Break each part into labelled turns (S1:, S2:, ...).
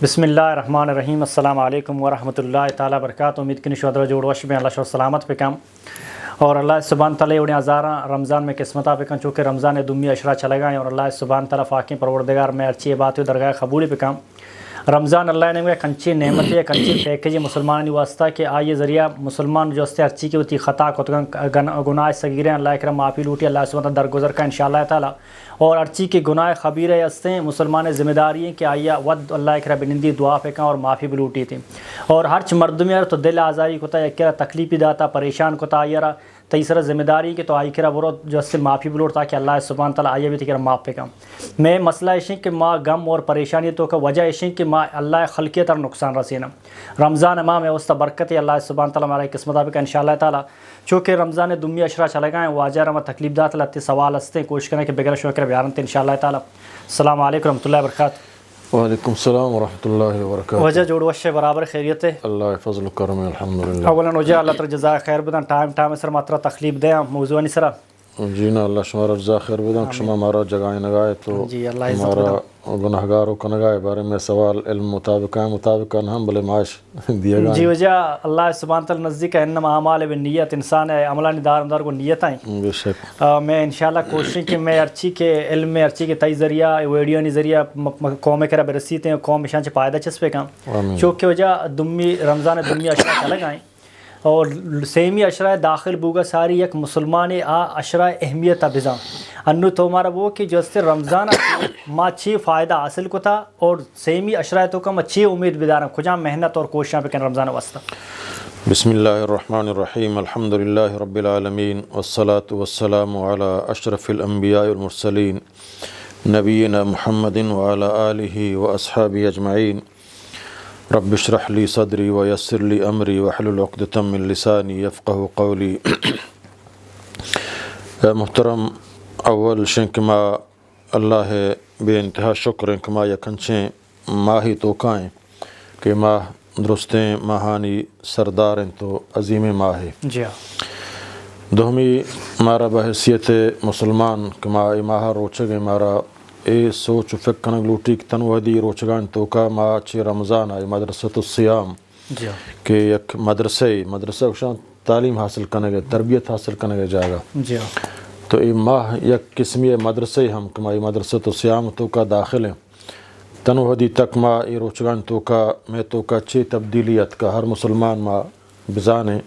S1: بسم اللہ الرحمن الرحیم السلام علیکم ورحمۃ اللہ تعالیٰ وبرکاتہ. امید کنی شودر جوڑ وش میں اللہ شو سلامت پہ کم اور اللہ سبحانہ تعالیٰ اڑیں ہزارہ رمضان میں قسمتہ پہ کم چونکہ رمضان دمی اشرا چلے گئے اور اللہ سبحانہ تعالیٰ فاقیں پروردگار میں ارچی بات درگاہ قبول پہ کم رمضان اللہ نے کنچی نعمت ہے کنچی پیکج مسلمان واسطہ کہ آئیے ذریعہ مسلمان جو استے ارچی کی ہوتی خطا کتگن گناہ صغیریں اللہ کرم معافی لوٹی اللہ سبحانہ تعالیٰ درگزر کا انشاءاللہ تعالیٰ اور ارچی کے گناہ خبیرے استے مسلمان ذمہ داری ہیں کہ آئیے ود اللہ کرا بنندی دعا پہ اور معافی بھی لوٹی تھی اور ہر مرد میں تو دل آزاری کوتا ہے کہ تکلیفی داتا پریشان کوتا آئیے تیسرا ذمہ داری کہ تو آئی کرا برو جو اس سے معافی بھی لوٹ تاکہ اللہ سبحانہ تعالیٰ آئیے بھی تکرا معاف پہ کم میں مسئلہ ایشیں کہ ماں غم اور پریشانی تو کا وجہ ایشیں کہ ماں اللہ خلقیت اور نقصان رسینا رمضان امام ہے اس برکت اللہ سبحانہ تعالیٰ ہمارا قسمت آپ کا انشاءاللہ تعالیٰ چونکہ رمضان دمی اشرا چلے گئے واجہ رما تکلیف دات اللہ سوال ہستے کوشش کریں کہ بغیر شکر بیان تھے انشاءاللہ تعالیٰ. السلام علیکم ورحمۃ اللہ وبرکاتہ.
S2: وعلیکم السلام ورحمۃ اللہ وبرکاتہ.
S1: وجہ جوڑ وش برابر خیریت ہے
S2: اللہ فضل و کرم الحمدللہ.
S1: اولا وجہ اللہ تعالی جزائے خیر بدن ٹائم سر ماترا تکلیف دیں موضوع نہیں سرا
S2: جی نا اللہ شمارا جزا خیر بدن شما ہمارا جگائیں نگائے تو
S1: جی اللہ
S2: ہمارا گناہگاروں کا نگائے بارے میں سوال علم مطابق ہم بلے معاش دیا گا
S1: جی وجہ اللہ سبحانہ تعالی نزدیک انما اعمال بالنیت انسان عملان دار کو نیت ہیں
S2: بے شک
S1: میں انشاءاللہ کوشش کہ میں ارچی کے علم میں ارچی کے تئی ذریعہ ویڈیو نی ذریعہ قوم کرا برسیتے ہیں قوم شان سے پائدہ چس پہ کام چونکہ وجہ دمی رمضان دمی اشرا چلے گئے اور سیمی اشرا داخل بوگا ساری یک مسلمان اشرا اہمیت بزا انو تو ہمارا وہ کہ جو سے رمضان ماں چھ فائدہ حاصل کو تھا اور سیمی اشرا تو کا میں چھ امید بدارم کجا محنت اور کوششاں پہ کن رمضان واسطہ.
S2: بسم اللہ الرحمن الرحیم الحمدللہ رب العالمین والصلاة والسلام علی اشرف الانبیاء والمرسلین نبینا محمد وعلی آلہ واصحابہ اجمعین. رب اشرح لی صدری ویسر لی امری واحلل عقدۃ من لسانی یفقہوا قولی. محترم اول شنک ما اللہ بے انتہا شکر کہ یا کنچیں ماہی توکائیں کہ ماہ درستیں ماہانی سرداریں تو عظیم ماہ ہے.
S1: جی
S2: دوہمی مارا بحیثیت مسلمان کہ ماہ روچگیں مارا اے سوچ و فکر کنگ لوٹی کہ تنوہدی روچگان تو کا ماہ چھ رمضان آئی مدرسۃ الصیام کہ یک مدرسہ شان تعلیم حاصل کرنے گئے تربیت حاصل کرنے گئے جائے گا.
S1: جی
S2: تو یہ ماہ یک قسمی مدرسہ ہم کہ ماہ مدرسۃ الصیام تو کا داخل ہیں تنوہدی تک ماہ یہ روچگان تو کا میں تو کا چھ تبدیلیت کا ہر مسلمان ماہ بزانے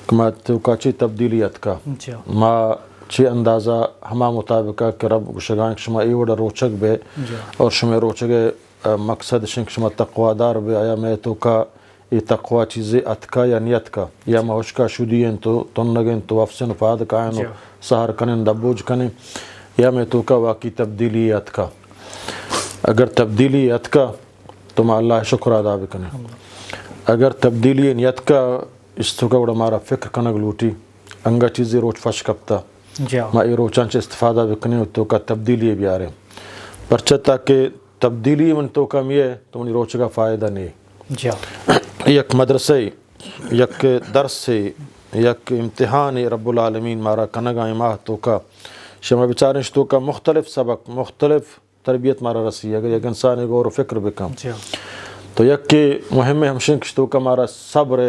S2: کہ ماہ تو کا چھ تبدیلیت کا ماہ چھ اندازہ ہما مطابقہ کہ رب گشگان شما ایوڑا روچک بے اور شما روچک مقصد شنک شما تقوی دار بے آیا میں تو کا یہ تقوی چیزیں اتکا یا نیت کا یا مہوشکا شدین تو تنگیں تو افسن فاد کائن سہر کنن دبوج کنن یا میں تو کا واقعی تبدیلی اتکا. اگر تبدیلی اتکا تو ما اللہ شکر ادا بکنے اگر تبدیلی نیت کا اس تو کا بڑا مارا فکر کنگ لوٹی انگا چیزیں روچ فش کپتا ما ای روچان سے استفادہ بکنے تو کا تبدیلی بھی آ رہے پرچہ تاکہ تبدیلی من تو کم یہ تو منی روچ کا فائدہ نہیں. یک مدرسے یک درس سے یک امتحان رب العالمین مارا کنگاں ماہ تو کا شما بچارش تو کا مختلف سبق مختلف تربیت مارا رسی اگر یک انسان غور و فکر بکم تو یک کے مہم ہم شنکش تو کا مارا صبر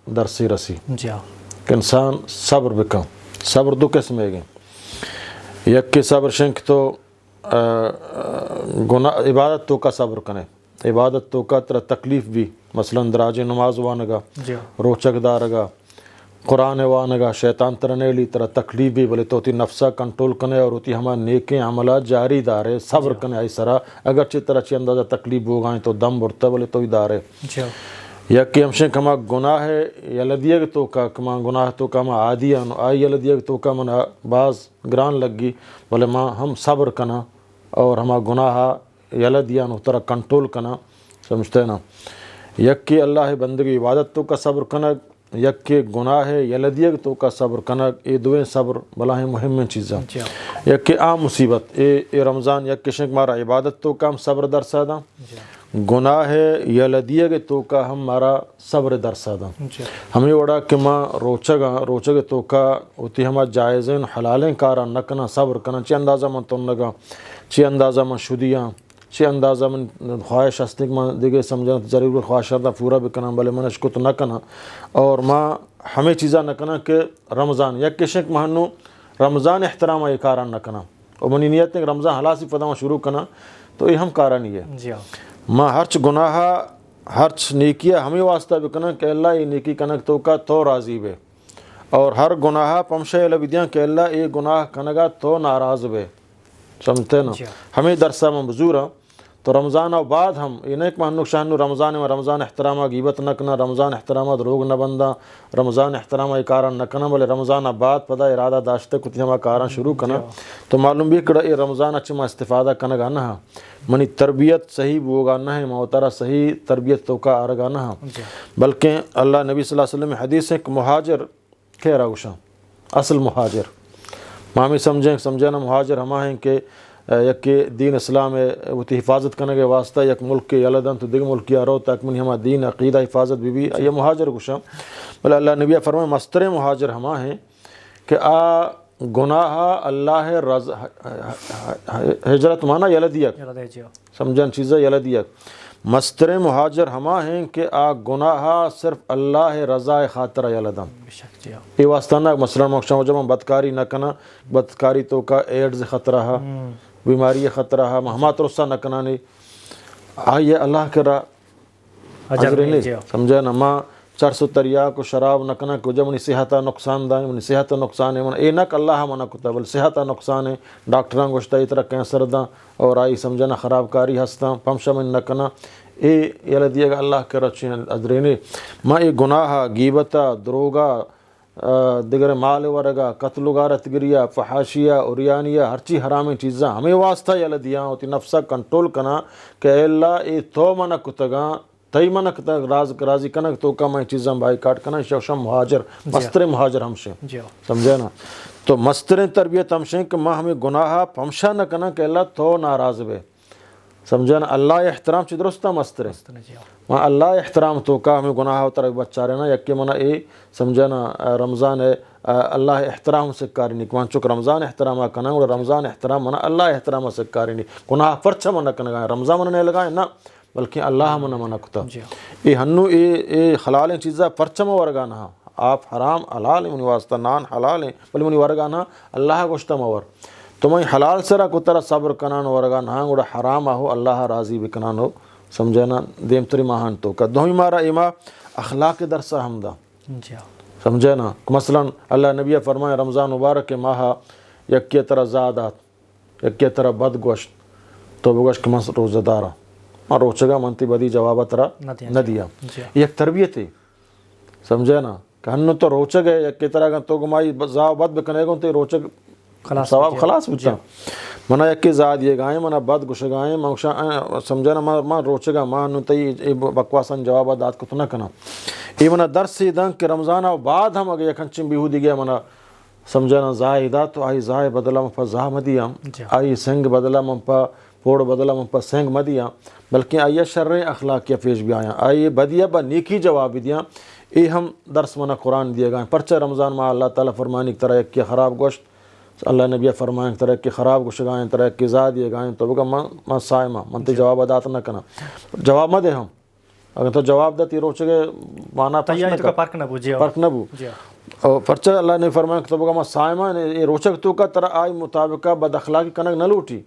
S2: درسی رسی کہ انسان صبر بکم. صبر دو قسم ہے گئے یک کے صبر شنک تو گناہ عبادت تو کا صبر کنے عبادت تو کا ترہ تکلیف بھی مثلا دراج نماز وانگا روچک دارگا قرآن وانگا شیطان ترنے لی ترہ تکلیف بھی بلے تو تی نفسہ کنٹرول کنے اور تی ہما نیکیں عملات جاری دارے صبر کنے آئی سرا اگرچہ ترہ چی اندازہ تکلیف ہو گائیں تو دم برتا بلے تو ہی دارے. یا کہ ہمشن کما گناہ ہے یلدیگ تو کا کما گناہ تو کا ما عادیان آئی یلدیگ تو کا من بعض گران لگی بولے ماں ہم صبر کنا اور ہما گناہ یلدیان اترا کنٹرول کنا سمجھتے نا. یک کہ اللہ بندگی عبادت تو کا صبر کنگ یک کہ گناہ یلدیگ تو کا صبر کنگ اے دویں صبر بلا ہیں مہم چیزاں. یک کہ عام مصیبت اے رمضان یک کہ شنک مارا عبادت تو کا ہم صبر در سادا گناہ یلدیگ تو کا ہم مارا صبر در سادا ہمیں وڑا کہ ماں روچگ تو کا ہوتی ہما جائزیں حلالیں کارا نکنا صبر کنا چی اندازہ من تنگا چی اندازہ من شدیاں چه اندازه من خواهش هست که من دیگه سمجھنا ضرور خواهش کرده پورا بکنم بله منش کو تو نکنم اور ما همه چیزا نکنم که رمضان یک کشک مهنو رمضان احترام ای کاران نکنم و منی نیت ہے کہ رمضان حلاسی فدا شروع کرنا تو یہ ہم کارا نہیں ہے
S1: جی
S2: ما ہرچ گناہ ہرچ نیکیہ ہمیں واسطہ بکنا کہ اللہ یہ نیکی کنک تو کا تو راضی بے اور ہر گناہ پمشے لبدیاں کہ اللہ یہ گناہ کنگا تو ناراض بے سمجھتے نا ہمیں درسہ منظور ہے تو رمضان و بعد ہم یہ نہیں کہ مہنک شاہنو رمضان میں رمضان احترامہ غیبت نکنا رمضان احترامہ دروغ نہ بندہ رمضان احترامہ کاران نکنا بلے رمضان بعد پدا ارادہ داشتے کتی ہمیں کاران شروع کرنا تو معلوم بھی کہ یہ رمضان اچھا میں استفادہ کنگا نہ منی تربیت صحیح بوگا نہ ہے موترہ صحیح تربیت تو کا آرگا نہ بلکہ اللہ نبی صلی اللہ علیہ وسلم حدیث ہے کہ مہاجر کہہ رہا گوشا اصل مہاجر مامی سمجھیں نا مہاجر ہما ہیں کہ یک کہ دین اسلام ہے وہ تی حفاظت کرنے کے واسطہ یک ملک کے یلدن تو دیگر ملک کی آرو تاک منی ہما دین عقیدہ حفاظت بھی یہ مہاجر گوشا بلے اللہ نبی فرمائے مستر مہاجر ہما ہیں کہ گناہ اللہ ہجرت مانا یلدیک سمجھن چیزیں یلدیک مستر مہاجر ہما ہیں کہ گناہ صرف اللہ رضا خاطر یلدم یہ واسطہ نہ مثلا مقصد جب ہم بدکاری نہ کنا بدکاری تو کا ایڈز خطرہ بیماری خطرہ ہما ترسہ نہ کنا نہیں آئیے اللہ کرا اجر نہیں سمجھے نا ماں چرس و تریاک و شراب نہ کنا کہ جب منی صحتہ نقصان دائیں منی صحت نقصان ہے من اے نک اللہ منع کتا بل صحتہ نقصان ہے ڈاکٹراں گوشتا ای طرح کینسر داں اور آئی سمجھنا خراب کاری ہستاں پمشا من نہ کنا اے یلا دیے گا اللہ کرا چین ادرینے ما اے گناہ غیبتہ دروگا دیگر مال ورگا قتل غارت گریا فحاشیہ اوریانیہ ہرچی حرام چیزاں ہمیں واسطہ یلا دیاں ہوتی نفسہ کنٹرول کنا کہ اے اللہ اے تو منع کتگاں تئی منک راضی کنک تو کا میں چیزاں بائی کاٹ کنا شوشم مہاجر مستر مہاجر ہمشے سمجھے نا تو مستر تربیت ہمشے کہ ماں ہمیں گناہ پمشا نہ کنا کہ اللہ تو ناراض بے سمجھے نا اللہ احترام چی درستا مستر ماں اللہ احترام تو کا ہمیں گناہ ہوتا رہا بچہ رہنا یکی منہ اے سمجھے نا رمضان ہے اللہ احترام سے کاری نہیں کمان چک رمضان احترامہ کنا اور رمضان احترام منہ اللہ احترام سے کاری نہیں گناہ پرچہ منہ کنا رمضان منہ نہیں لگائیں نا بلکہ اللہ منع کتا یہ ہنو اے حلال چیزاں پرچم ورگانا آپ حرام حلال منی واسطہ نان حلال ہیں بل منی ورگانا اللہ گوشتا مور تو میں حلال سرا کو ترہ صبر کنان ورگانا گوڑا حرام آہو اللہ راضی بکنان ہو سمجھنا دیم تری ماہان تو کا دوہی مارا ایما اخلاق درسہ حمدہ سمجھنا مثلا اللہ نبی فرمائے رمضان مبارک کے ماہا یکی طرح زادات یکی طرح بد گوشت تو بگوشت کمس روزہ دارا اور روچگا منتی بدی جوابت را نہ دیا یہ ایک تربیت ہے سمجھے نا کہ ہنو تو روچگ ہے یک طرح کا تو گمائی زاو بد بکنے گا تو روچگ ثواب خلاص بچا منا یک زاد یہ گائیں منا بد گشگائیں سمجھے نا ماں روچگا ماں ہنو تی بکواسن جواب داد کو تو نہ کنا یہ منا درس سی دن کہ رمضان و بعد ہم اگر یک ہنچن بیہو دی گیا منا سمجھے نا زائے دا تو آئی زائے بدلا مپا زاہ مدیا آئی سنگ بدلا مپا پوڑ بدلا مپا سنگ مدیا بلکہ آئیے شر اخلاقیہ پیش بھی آیا آئیے بدیہ با نیکی جواب دیا اے ہم درس منہ قرآن دیے گئے پرچہ رمضان میں اللہ تعالیٰ فرمانی کی طرح ایک کی خراب گوشت اللہ نبی فرمائیں کی طرح ایک کی خراب گوشت گائیں طرح ایک کی زا دیے گائیں تو بگا ماں سائمہ منتی جواب ادات نہ کنا جواب مدے ہم اگر تو جواب دیتی روچے گے مانا
S1: فرق
S2: نہ بو اور پرچہ اللہ نے فرمایا کہ تو بگا ماں سائمہ یہ روچک تو کا طرح آئی مطابقہ بد اخلاقی کنک نہ لوٹی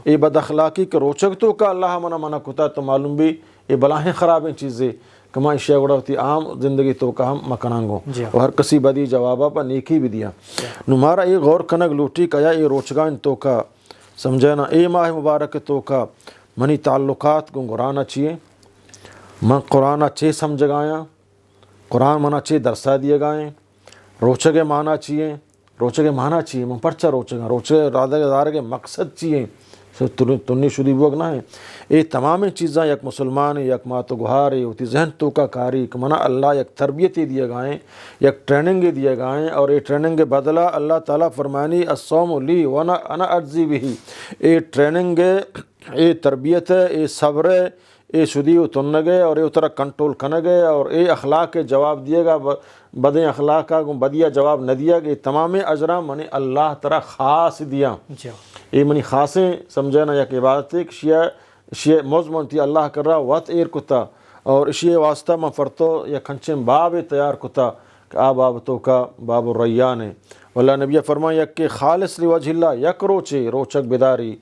S2: یہ بد اخلاقی کہ روچک تو کا اللہ منع کتا تو معلوم بھی یہ بلاہیں خراب ہیں چیزیں کہ ماں اشیاء گوڑا ہوتی عام زندگی تو کا ہم مکنانگوں اور ہر کسی بدی جوابہ پر نیکی بھی دیا نمارا یہ غور کنک لوٹی کہ یہ روچگان تو کا سمجھنا اے ماہ مبارک تو کا منی تعلقات کو قرآن چیئے من قرآن چے سمجھ گایا قرآن منع چے درسہ دیے گائیں روچگے مانا چاہیے روچگے مانا چاہیے من پرچہ روچگے رادہ کے مقصد چاہیے تنی شدی بوگ نہ ہے یہ تمام چیزاں یک مسلمان یک ماتو گہار ہوتی ذہن تو کا کاری کہ منع اللہ یک تربیتی دیے گائیں یک ٹریننگ دیے گائیں اور یہ ٹریننگ بدلہ اللہ تعالیٰ فرمانی الصوم لی وانا انا اجزی بھی یہ ٹریننگ یہ تربیت ہے یہ صبر ہے یہ شدی تنگے اور یہ اترا کنٹرول کنگے اور یہ اخلاق کے جواب دیے گا بدیں اخلاق کا بدیہ جواب نہ دیا کہ تمام اجرا منی اللہ تعالیٰ خاص دیا یہ منی خاصیں سمجھے نا یک عبادت ایک شیعہ اشیاء موزمون تی اللہ کر رہا وات ایر کتا اور اشیاء واسطہ میں فرتو یا کھنچیں باب تیار کتا کہ آ باب تو کا باب الریان ہے. واللہ نبی فرمایا کہ خالص لوجہ اللہ یک روچے روچک بداری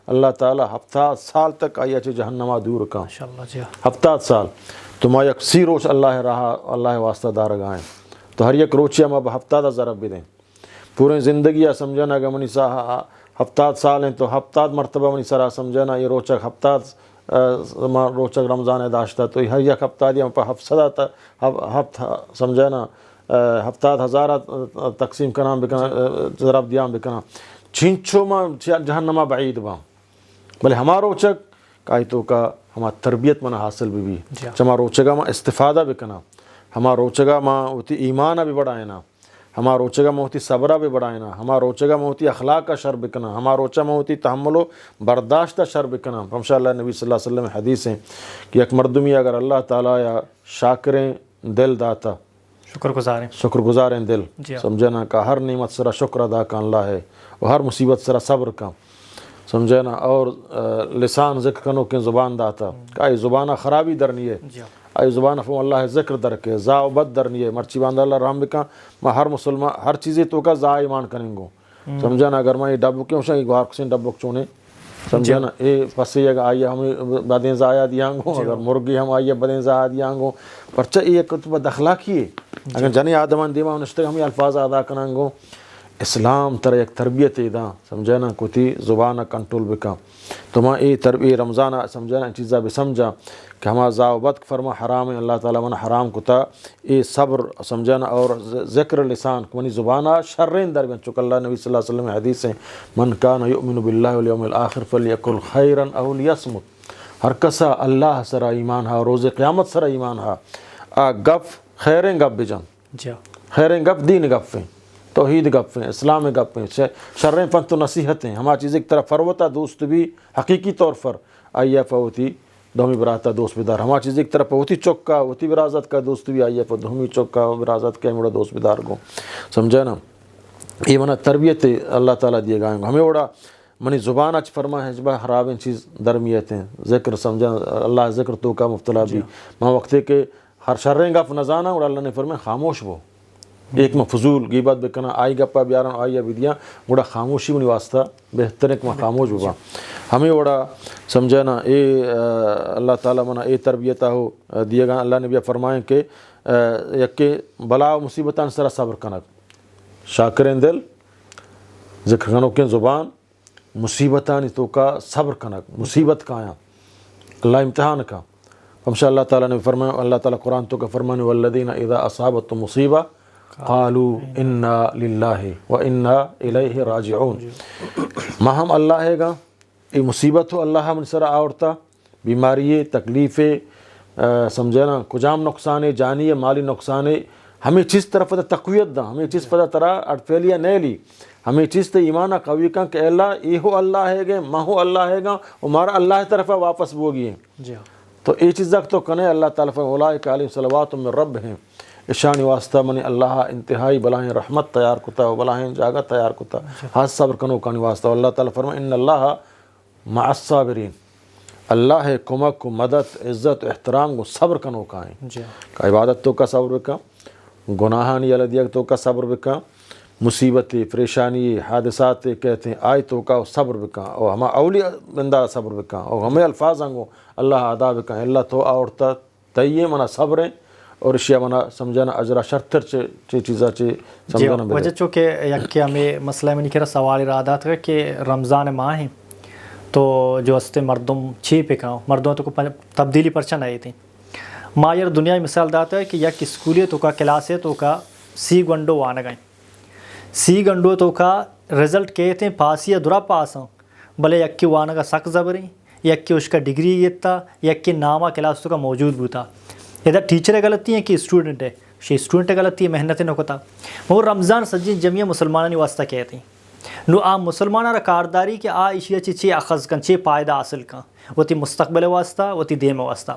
S2: اللہ تعالی 70 سال تک آیا چے جہنمہ دور کا
S1: ماشاءاللہ جی
S2: 70 سال تو ما یک سی روچ اللہ رہا اللہ واسطہ دار گائیں تو ہر یک روچیا ما 70 ضرب بھی دیں پورے زندگی سمجھنا اگر منی سا 70 سال ہیں تو 70 مرتبہ منی سرا سمجھنا یہ روچک 70 روچک رمضان داشتا تو ہر یک 70 دیا پا 700 سمجھنا 70,000 تقسیم کنا بکنا ضرب دیام بکنا چھنچو ما جہنمہ بعید با بلے ہما روچک کائی تو کا ہما تربیت منا حاصل بھی چما روچگا ما استفادہ بکنا ہما روچگا ما ہوتی ایمانہ بھی بڑھائنا ہما روچگا ما ہوتی صبرہ بھی بڑھائنا ہما روچگا ما ہوتی اخلاق کا شر بکنا ہما روچہ ما ہوتی تحمل و برداشتہ شر بکنا. انشاءاللہ نبی صلی اللہ علیہ وسلم حدیث ہیں کہ ایک مردمی اگر اللہ تعالیٰ یا شاکریں دل داتا شکر گزاریں دل سمجھنا کہ ہر نعمت سرا شکر ادا کا اللہ ہے اور ہر مصیبت سرا صبر کا سمجھنا اور لسان ذکر کنو کہ زبان داتا کہ آئی زبانہ خرابی درنی ہے آئی زبانہ فہم اللہ ذکر در کے زا و بد درنی ہے مرچی باندہ اللہ رحم بکا میں ہر مسلمان ہر چیزیں تو کا زا ایمان کریں گو سمجھنا اگر میں یہ ڈبو کیوں شاہ گوار کسین ڈبو چونے سمجھنا اے پسی اگر آئیے ہمیں بدیں زایا دیاں گو اگر مرگی ہم آئیے بدیں زایا دیاں گو پرچہ یہ کتبہ دخلاقی ہے اگر جنی آدمان دیما نشتر ہمیں الفاظ ادا کریں گو اسلام تر ایک تربیت دا سمجھنا کتی زبانہ کنٹرول بکا تو ماں ای تربیت رمضانہ سمجھنا چیزہ بھی سمجھا کہ ہما زاوبت فرما حرام ہے اللہ تعالیٰ من حرام کتا ای صبر سمجھنا اور ذکر لسان منی زبانہ شرین درمیان چکہ اللہ نبی صلی اللہ علیہ وسلم حدیث ہیں من کان یؤمن باللہ والیوم الاخر فلیقل خیرا او لیصمت ہر کسا اللہ سرا ایمان ہا روز قیامت سرا ایمان ہا گف خیریں گپ بجن خیریں گپ دین گپ توحید گپ ہیں اسلام گپ ہیں شریں پن تو نصیحتیں ہما چیز ایک طرف فروتا دوست بھی حقیقی طور پر آئیے فوتی دومی براتا دوست بیدار ہما چیز ایک طرف ہوتی چوکا ہوتی برازت کا دوست بھی آئیے پر دومی چوکا برازت کا مڑا دوست بیدار کو سمجھا نا یہ منا تربیت اللہ تعالیٰ دیے گائیں گے ہمیں وڑا منی زبان اچ فرما ہے جبا خراب ان چیز درمیت ہیں ذکر سمجھا اللہ ذکر تو کا مبتلا بھی ماں وقتے کہ ہر شریں گپ نزانا اور اللہ نے فرمائے خاموش وہ ایک میں فضول غیبت بکنا آئی گپا بیارن آئی بدیاں بڑا خاموشی منی واسطہ بہتر ایک میں خاموش ببا ہمیں بڑا سمجھنا اے اللہ تعالیٰ منا اے تربیتہ ہو دیے گا اللہ نے بھی فرمائیں کہ یکی بلا و مصیبتان سرا صبر کنک شاکرین دل ذکر کنو کے زبان مصیبتان تو کا صبر کنک مصیبت کا آیا اللہ امتحان کا ہمشہ اللہ تعالیٰ نے فرمائیں اللہ تعالیٰ قرآن تو کا فرمائیں والذین اذا اصابتهم مصیبہ قالوا انا للہ و انا الیہ راجعون ماہم اللہ ہے گا یہ مصیبت ہو اللہ من سرا آورتا بیماری تکلیفیں سمجھنا کجام نقصان جانی مالی نقصان ہمیں چیز طرف تقویت دا ہمیں چیز پتہ طرح اٹفیلیا نہیں لی ہمیں چیز تے ایمانہ قوی کا کہ اللہ یہ ہو اللہ ہے گا ماہو اللہ ہے گا ہمارا اللہ طرف واپس بوگی ہے تو یہ چیز تو کنے اللہ تعالیٰ اولئک علیہم صلوات من رب ہیں اشانی واسطہ منی اللہ انتہائی بلائیں رحمت تیار کتا و بلائیں جاگہ تیار کتا ہاتھ صبر کنو کانی واسطہ اللہ تعالیٰ فرمائے ان اللہ مع الصابرین اللہ ہے کمک کو مدد عزت و احترام کو صبر کنو کائیں کہ عبادت تو کا صبر بکا گناہانی علدیہ تو کا صبر بکا مصیبت پریشانی حادثات کہتے ہیں آئی تو کا صبر بکا اور ہما اولیاء بندہ صبر بکا اور ہمیں الفاظ ہنگو اللہ عدا بکا اللہ تو آورتا تیئے منا صبریں اور اشیاء منا سمجھانا اجرا شرطر چے چیزا چے سمجھانا بلے
S1: وجہ چونکہ یک ہمیں مسئلہ میں نہیں کہہ رہا سوال ارادہ تھا کہ رمضان ماہ ہیں تو جو ہستے مردم چھی پکاؤں مردوں تو کو تبدیلی پرچن آئی تھی ماں یار دنیا مثال داتا ہے کہ یک اسکولی تو کا کلاس ہے تو کا سی گنڈو وانا گئیں سی گنڈو تو کا رزلٹ کہتے ہیں پاس یا درا پاس ہوں بلے یک کی وانا کا سخت زبری یک کی اس کا ڈگری یہ تھا یک کی نامہ کلاس تو کا موجود بھی تھا ادھر ٹیچر غلطی ہیں کہ اسٹوڈنٹ ہے اسٹوڈنٹ غلطی ہے محنت نہ ہوتا وہ رمضان سجین جمعیہ مسلمانانی واسطہ کہتے ہیں نو آ مسلمانہ را کارداری کہ آ اشیاء چی اخذ کن چی پائدہ حاصل کن وہ تی مستقبل واسطہ وہ تی دیم واسطہ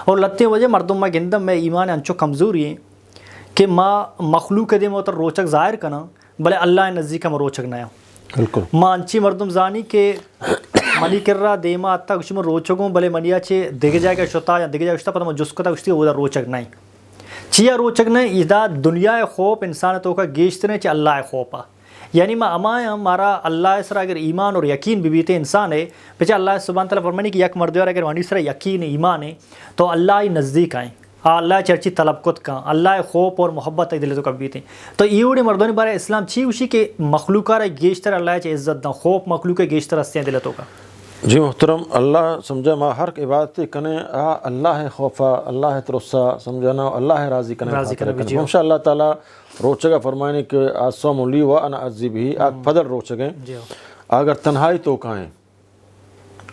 S1: اور لتے وجہ مردم ما گندم میں ایمان انچو کمزوری ہیں کہ ما مخلوق دیم ہوتا روچک ظاہر کنا بلے اللہ نزدیک ہم روچک نیا
S2: بالکل
S1: ما انچی مردم زانی کہ منی کر رہا دیما اتا کچھ میں روچگوں بلے منیا چھے دیکھ جائے گا شتا یا دیکھ جائے گا شتا پتہ میں جس کو تا کچھ وہ روچگ نہیں چیا روچگ نہیں ادا دنیا خوف انسان تو کا گیشت نہیں چا اللہ خوفا یعنی ما امائیں ہمارا اللہ سر اگر ایمان اور یقین بھی بیتے انسان ہے پچھا اللہ سبحانہ تعالیٰ فرمانی کہ یک مردوار اگر وانی سر یقین ایمان ہے تو اللہ ہی نزدیک آئیں اللہ چرچی طلب کت کا اللہ خوف اور محبت دل تو کبھی تھے تو ایوڑے مردوں نے بارے اسلام چھی اسی کے مخلوقہ رہے گیشتر اللہ چے عزت دا خوف مخلوق گیشتر ہستیاں دلتوں کا
S2: جی محترم اللہ سمجھا ما ہر عبادت کنے اللہ خوفا اللہ ترسا سمجھنا اللہ راضی کنے ہمشہ اللہ تعالیٰ روچگا فرمائنے کہ آسوم لی و انا عزی بھی آگ پدر روچگیں اگر تنہائی تو کھائیں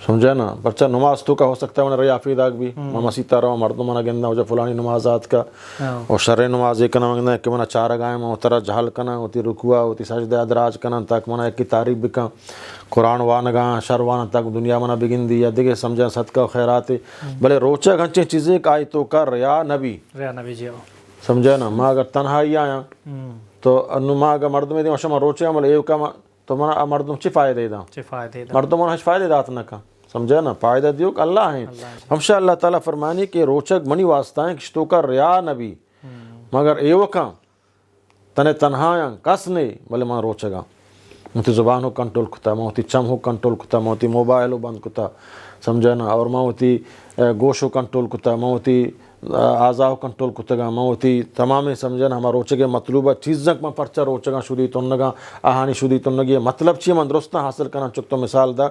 S2: سمجھا نا پرچہ نماز تو کا ہو سکتا ہے انہیں ریافید آگ بھی مسیطہ رہا مردوں منا گندہ ہو جا فلانی نمازات کا اور شرع نماز ایک کنا مگندہ ہے کہ منا چار گائیں میں اترا جہل کنا ہوتی رکوع ہوتی سجدہ ادراج کنا تاک منا ایک کی تعریف بکا قرآن وانگاں شر وان تک دنیا منا بگن دی یا دیکھے سمجھا صدقہ و خیرات بلے روچہ گھنچے چیزیں آئی تو کر ریا نبی
S1: جی
S2: سمجھا نا ماں اگر تنہائی آیا تو انو ماں اگر مرد میں دیں وشما روچے عمل ایو کا تو منا مردم چی فائدے دا مردم منا ہش فائدے دات نہ کا سمجھا نا فائدہ دیو کہ اللہ ہیں ہمشہ اللہ تعالیٰ فرمانی کہ روچک منی واسطہ ہیں کشتو کا ریا نبی مگر ایو کا تنے تنہایاں کس نہیں بلے ماں روچگا موتی زبان ہو کنٹرول کتا موتی چم ہو کنٹرول کتا موتی موبائل ہو بند کتا سمجھا نا اور موتی گوش ہو کنٹرول کتا موتی آزا ہو کنٹرول کتا گا موتی تمامی سمجھا نا ہما روچگے مطلوبہ چیزنک میں پرچہ روچگا شدی تنگا آہانی شدی تنگی مطلب چی من درستہ حاصل کرنا چکتو مثال دا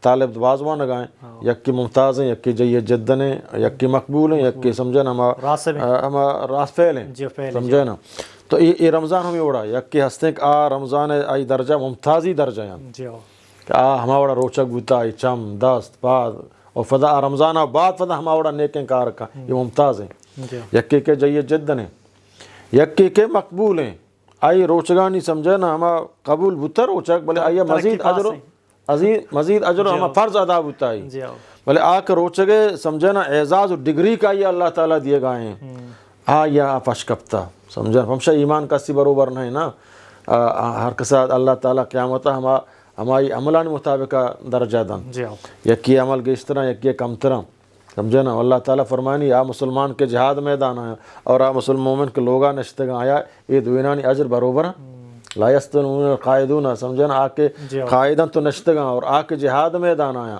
S2: طالب دوازوان نگائیں یک کی ممتاز ہیں یک کی جئی جدن ہیں یک کی مقبول ہیں یک کی سمجھا نا ہما راس فیل ہیں سمجھا نا تو یہ رمضان ہمیں اڑا یک کی ہستے کہ رمضان آئی درجہ ممتازی درجہ ہیں کہ ہما اڑا روچک بوتا آئی چم دست پاد اور فضا رمضان بعد فضا ہما اڑا نیکیں کار کا یہ ممتاز ہیں یکی کے جئی جدن ہیں یکی کے مقبول ہیں آئی روچگانی سمجھے نا ہما قبول بوتا روچک بلے آئی مزید اجر ہما فرض ادا بوتا آئی بلے آکے روچگے سمجھے نا اعزاز و ڈگری کا یہ اللہ تعالیٰ دیے گئے ہیں یا آپ اشکپتا سمجھے ہمشہ ایمان کا سی بروبر نہیں نا ہر کسا اللہ تعالیٰ قیامتا ہماری عملان مطابق درجہ دن یکی عمل کے اس طرح یکی کم طرح سمجھے نا اللہ تعالیٰ فرمانی آ مسلمان کے جہاد میدان آیا اور آ مسلم مومن کے لوگا نشتگاں آیا یہ دوینانی اجر بروبر لا یستنون القائدون سمجھے نا آ کے قائدن تو نشتگاں اور آ کے جہاد میدان آیا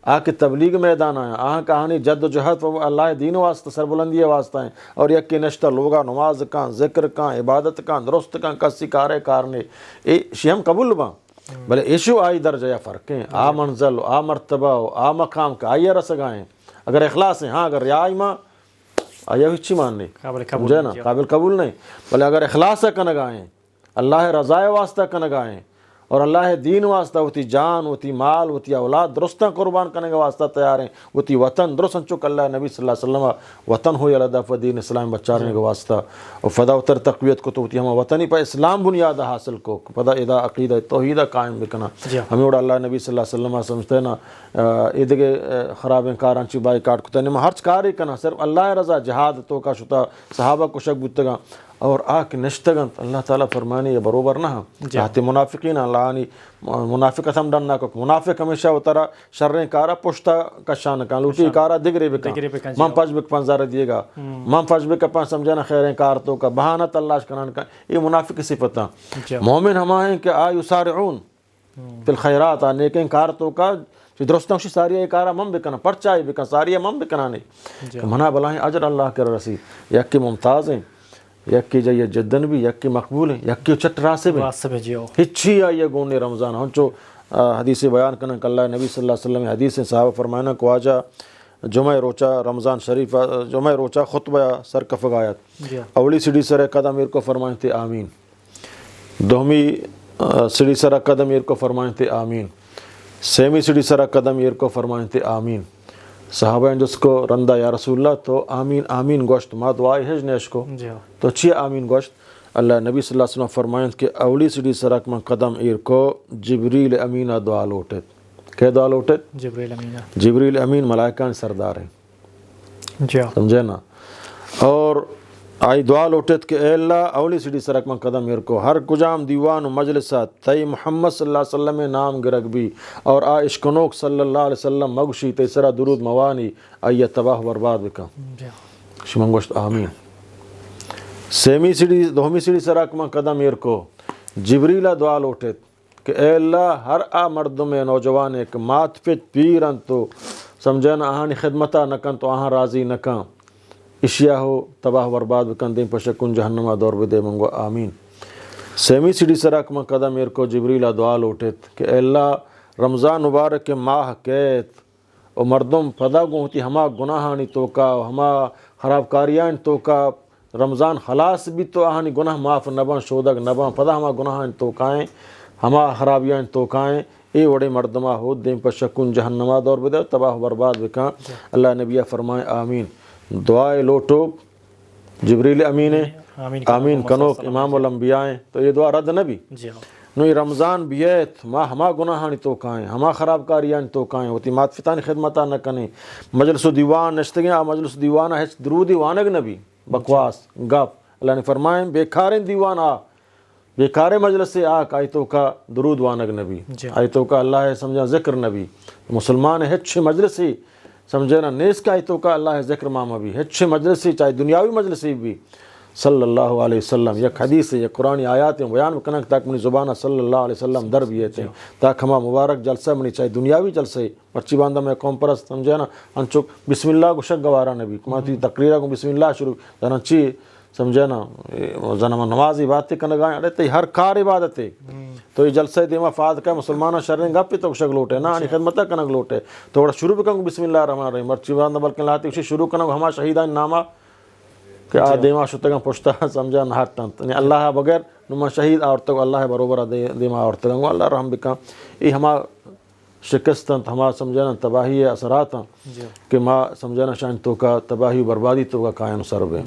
S2: آ کے تبلیغ میدان آیا آہاں کہانی جد و جہد اللہ دین واسطہ سربلندی واسطہ ہیں اور یکی نشتہ لوگا نماز کان ذکر کان عبادت کان درست کان کسی کارے کارنے شیم قبول باں بلے ایشو آئی درجہ یا فرق ہیں آ منزل آ مرتبہ آ مقام کا آئیے رسگائیں اگر اخلاص ہیں ہاں اگر ریائی ماں آئیے ہچی ماننے سمجھے نا قابل قبول نہیں بلے اگر اخلاص کا نگائیں اللہ رضائے واسطہ کا نگائیں اور اللہ دین واسطہ ہوتی جان ہوتی مال ہوتی اولاد درستہ قربان کرنے کا واسطہ تیار ہیں ہوتی وطن درست چک اللہ نبی صلی اللہ علیہ وسلم وطن ہوئی اللہ دفع دین اسلام بچارنے کا واسطہ اور فدا اتر تقویت کو تو ہوتی ہم وطنی پر اسلام بنیاد حاصل کو فدا ادا عقیدہ توحیدہ قائم بکنا ہمیں اوڑا اللہ نبی صلی اللہ علیہ وسلم سمجھتے ہیں نا ادھے خرابیں کاران چی بائی کاٹ کتا ہے ہر کاری کنا صرف اللہ رضا جہاد تو کا شتا صحابہ کو شک بودتگا اور آکے نشتگن اللہ تعالیٰ فرمانی یہ بروبر نہ چاہتے منافقین اللہ آنی منافقت ہم ڈن نہ کو منافق ہمیشہ اترا شریں کارا پشتا کشان کان لوٹی کارا دگرے بکن من پج بک پنزارہ دیے گا من پج بک پن سمجھانا خیریں کارتوں کا بہانہ تلاش کران کا یہ منافق صفتاں مومن ہمائیں کہ یسارعون فی الخیرات نیکیں کارتوں کا درستوں شی ساریہ کارا من بکنا پرچائی بکن ساریہ من بکنا نہیں منا بلائیں اجر اللہ کے رسی یک کی ممتاز ہیں یک کی جائیے جدن بھی یک کی مقبول ہیں یک کی چٹ راسب ہیں ہچھی آئیے گونے رمضان ہنچو حدیث بیان کرنا کہ اللہ نبی صلی اللہ علیہ وسلم حدیث صحابہ فرمائنا کو آجا جمعہ روچہ رمضان شریف جمعہ روچہ خطبہ سرکفگ آیت اولی سیڑھی سر قدم ایر کو فرمائیں تھے آمین دومی سیڑھی سر قدم ایر کو فرمائیں تھے آمین سیمی سیڑھی سر قدم ایر کو فرمائیں تھے آمین صحابہ ہیں جس کو رندہ یا رسول اللہ تو آمین آمین گوشت ما دعائی ہے جنیش کو تو چیئے آمین گوشت اللہ نبی صلی اللہ علیہ وسلم فرمائیں کہ اولی سیڑھی سرک من قدم ایر کو جبریل امینہ دعا لوٹت کہ دعا لوٹت جبریل امین ملائکان سردار ہیں سمجھے نا اور آئی دعا لوٹت کہ اے اللہ اولی سیڑھی سرک من قدم میر کو ہر کجام دیوان و مجلسات تئی محمد صلی اللہ علیہ وسلم نام گرگ بھی اور آ اشکنوک صلی اللہ علیہ وسلم مگشی تی سرا درود موانی آئی تباہ برباد بکا شمن گوشت آمین. سیمی سیڑھی دوہمی سیڑھی سرک من قدم میر کو جبریلہ دعا لوٹت کہ اے اللہ ہر آ مردم نوجوان ایک مات پچ پیرن تو سمجھنا آہانی خدمتا نکن تو آہاں راضی نکن اشیاء ہو تباہ برباد بکن دیں پشکن جہنمہ دور بدے منگو آمین. سیمی سیڑھی سرک من قدم میر کو جبریلہ دعا لوٹت کہ اے اللہ رمضان مبارک کے ماہ کیت او مردم پدا گوتی ہما گناہانی توکا ہما خراب کاریان توکا رمضان خلاص بھی تو آہانی گناہ معاف نبن شودگ نبن پدا ہما گناہان توکائیں ہما خرابیان توکائیں اے وڑے مردمہ ہو دیں پشکن جہنمہ دور بدے تباہ برباد بکن. اللہ نبیہ فرمائے آمین. دعائے لوٹو جبریل امین آمین کنوک امام الانبیاء تو یہ دعا رد نبی نو یہ رمضان بیت ما ہما گناہانی توکائیں ہما خراب کاریان توکائیں ہوتی مات فتانی خدمتا نہ کنے مجلس و دیوان نشتگیں آ مجلس و دیوان ہے درودی وانگ نبی بکواس گپ. اللہ نے فرمائیں بیکاریں دیوان آ بیکارے مجلس سے آ آیتوں کا درود وانگ نبی آیتوں کا اللہ ہے سمجھا ذکر نبی مسلمان ہے اچھے مجلس ہی سمجھے نا نیس کا آیتوں کا اللہ ہے ذکر ماما بھی ہے اچھے مجلس ہی چاہے دنیاوی مجلس ہی بھی صلی اللہ علیہ وسلم یک حدیث ہے یک قرآن آیات ہیں بیان کنک تاک منی زبانہ صلی اللہ علیہ وسلم در بھی ہیں تاک ہما مبارک جلسہ منی چاہے دنیاوی جلسہ پرچی باندھا میں قوم پرست سمجھے نا انچک بسم اللہ کو شک گوارا نبی کماتی تقریرہ کو بسم اللہ شروع زنانچی سمجھے نا زنم نمازی باتیں کنگائیں اڑے تے ہر کار عبادت ہے تو یہ جلسہ دیما فاد کا مسلمانہ شرن گپ پہ تو شک لوٹے نا آنی خدمتہ کنگ لوٹے تو بڑا شروع بکنگ بسم اللہ الرحمن الرحیم مرچی باندھا بلکن لاتی اسی شروع کنگ ہما شہیدان نامہ کہ آ دیما شتگاں پشتا سمجھا نہاتاں یعنی اللہ بغیر نما شہید آورتگو اللہ برابر دیما آورتگو اللہ رحم بکا یہ ہما شکستن ہما سمجھنا تباہی اثرات کہ ما سمجھنا شان تو کا تباہی بربادی تو کا قائم سر بے